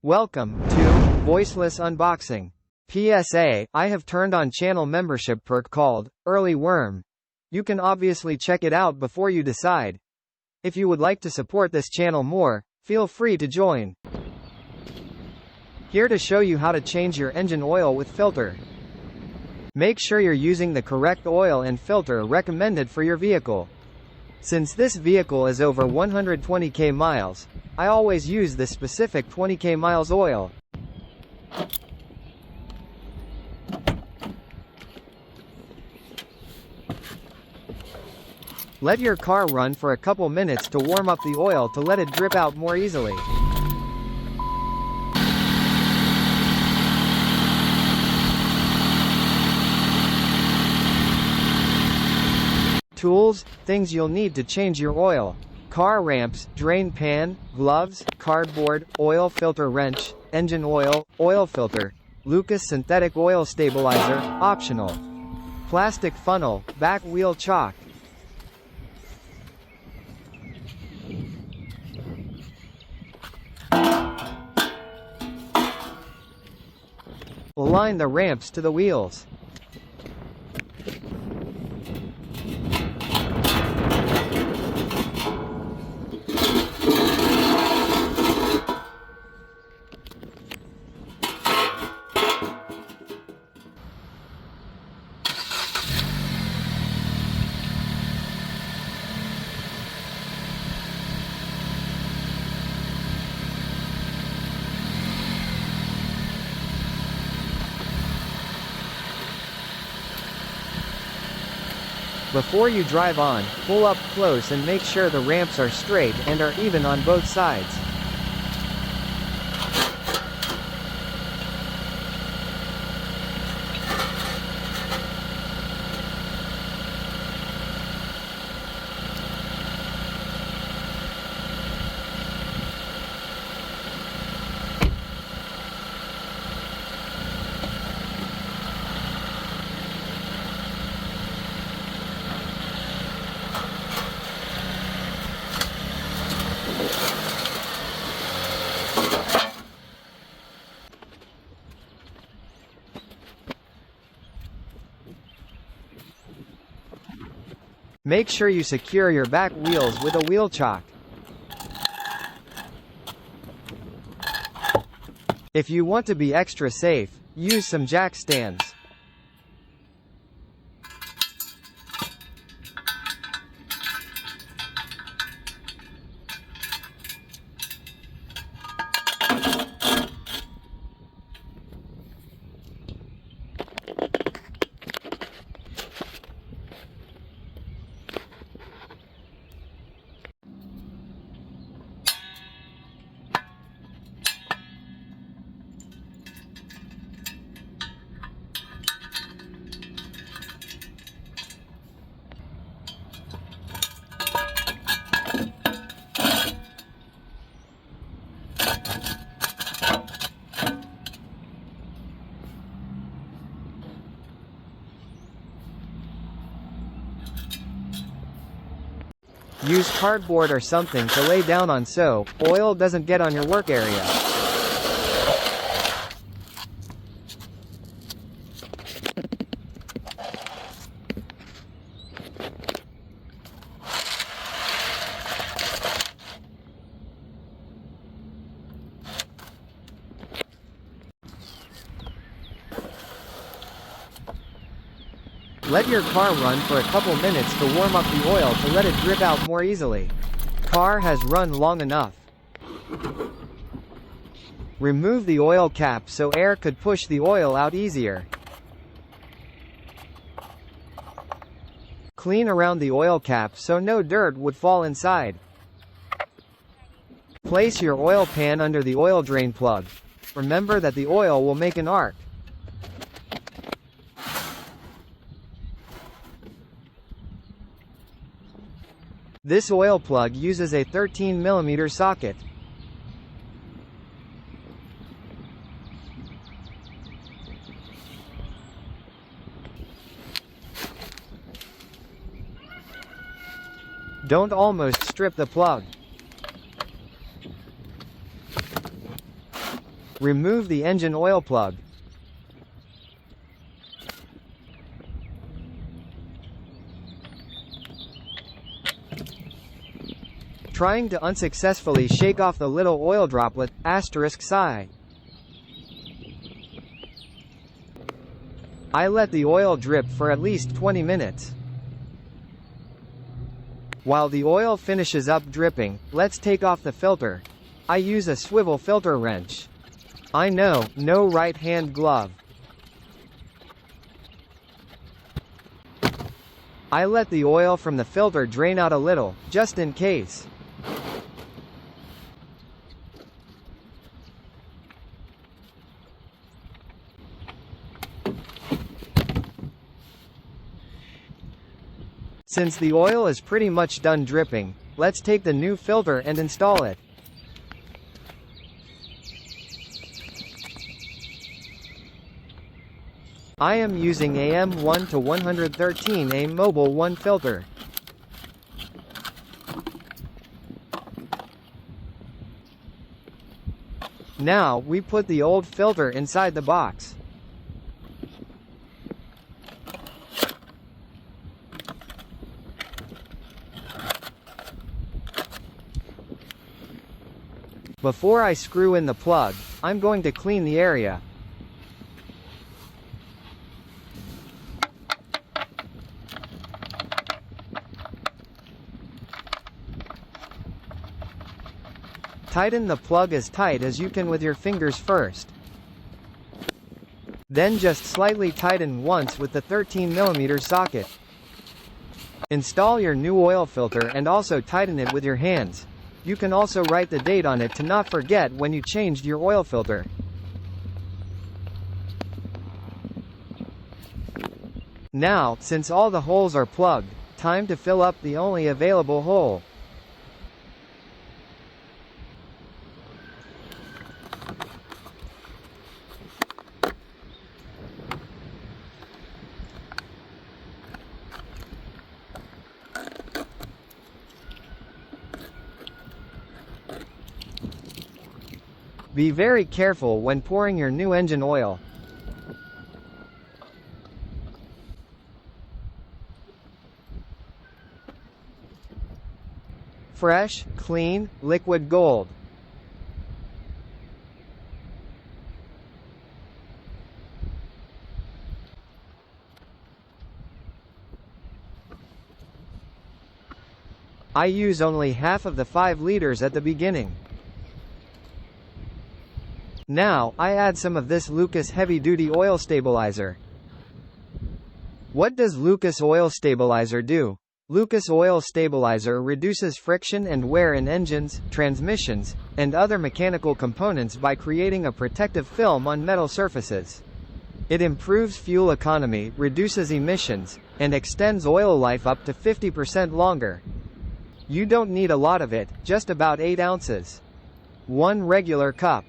Welcome to Voiceless Unboxing. PSA, I have turned on channel membership perk called Early Worm. You can obviously check it out before you decide. If you would like to support this channel more, feel free to join. Here to show you how to change your engine oil with filter. Make sure you're using the correct oil and filter recommended for your vehicle. Since this vehicle is over 120k miles, I always use this specific 20k miles oil. Let your car run for a couple minutes to warm up the oil to let it drip out more easily. Tools, things you'll need to change your oil. Car ramps, drain pan, gloves, cardboard, oil filter wrench, engine oil, oil filter, Lucas synthetic oil stabilizer, optional. Plastic funnel, back wheel chock. Align the ramps to the wheels. Before you drive on, pull up close and make sure the ramps are straight and are even on both sides. Make sure you secure your back wheels with a wheel chock. If you want to be extra safe, use some jack stands. Use cardboard or something to lay down on so oil doesn't get on your work area. Let your car run for a couple minutes to warm up the oil to let it drip out more easily. Car has run long enough. Remove the oil cap so air could push the oil out easier. Clean around the oil cap so no dirt would fall inside. Place your oil pan under the oil drain plug. Remember that the oil will make an arc. This oil plug uses a 13mm socket. Don't almost strip the plug. Remove the engine oil plug. Trying to unsuccessfully shake off the little oil droplet, *sigh. I let the oil drip for at least 20 minutes. While the oil finishes up dripping, let's take off the filter. I use a swivel filter wrench. I know, no right-hand glove. I let the oil from the filter drain out a little, just in case. Since the oil is pretty much done dripping, let's take the new filter and install it. I am using AM1 to 113A Mobile 1 filter. Now, we put the old filter inside the box. Before I screw in the plug, I'm going to clean the area. Tighten the plug as tight as you can with your fingers first. Then just slightly tighten once with the 13mm socket. Install your new oil filter and also tighten it with your hands. You can also write the date on it to not forget when you changed your oil filter. Now, since all the holes are plugged, time to fill up the only available hole. Be very careful when pouring your new engine oil. Fresh, clean, liquid gold. I use only half of the 5 liters at the beginning. Now, I add some of this Lucas heavy-duty oil stabilizer. What does Lucas oil stabilizer do? Lucas oil stabilizer reduces friction and wear in engines, transmissions, and other mechanical components by creating a protective film on metal surfaces. It improves fuel economy, reduces emissions, and extends oil life up to 50% longer. You don't need a lot of it, just about 8 ounces. 1 regular cup.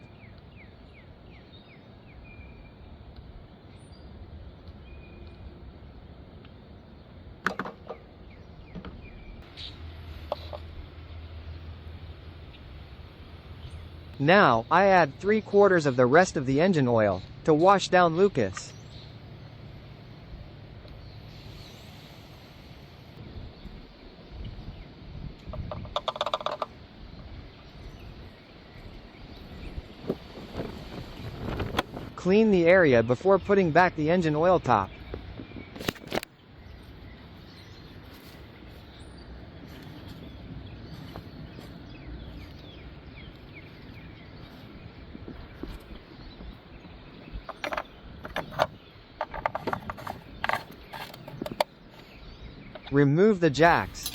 Now, I add 3/4 of the rest of the engine oil, to wash down Lucas. Clean the area before putting back the engine oil top. Remove the jacks.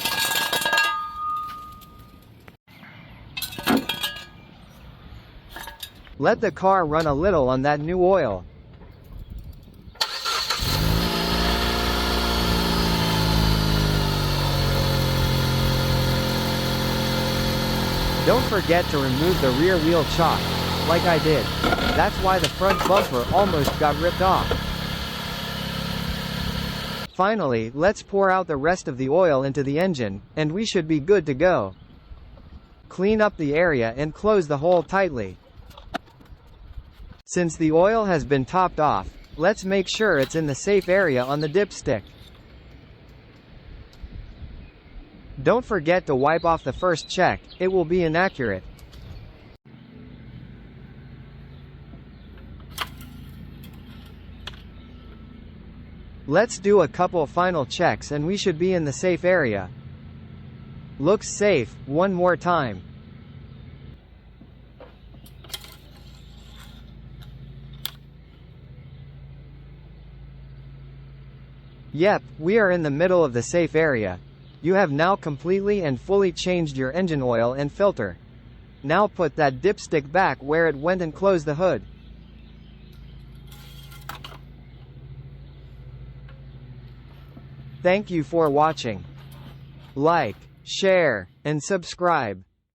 Let the car run a little on that new oil. Don't forget to remove the rear wheel chock, like I did. That's why the front bumper almost got ripped off. Finally, let's pour out the rest of the oil into the engine, and we should be good to go. Clean up the area and close the hole tightly. Since the oil has been topped off, let's make sure it's in the safe area on the dipstick. Don't forget to wipe off the first check, it will be inaccurate. Let's do a couple final checks and we should be in the safe area. Looks safe. One more time. Yep, we are in the middle of the safe area. You have now completely and fully changed your engine oil and filter. Now put that dipstick back where it went and close the hood. Thank you for watching. Like, share, and subscribe.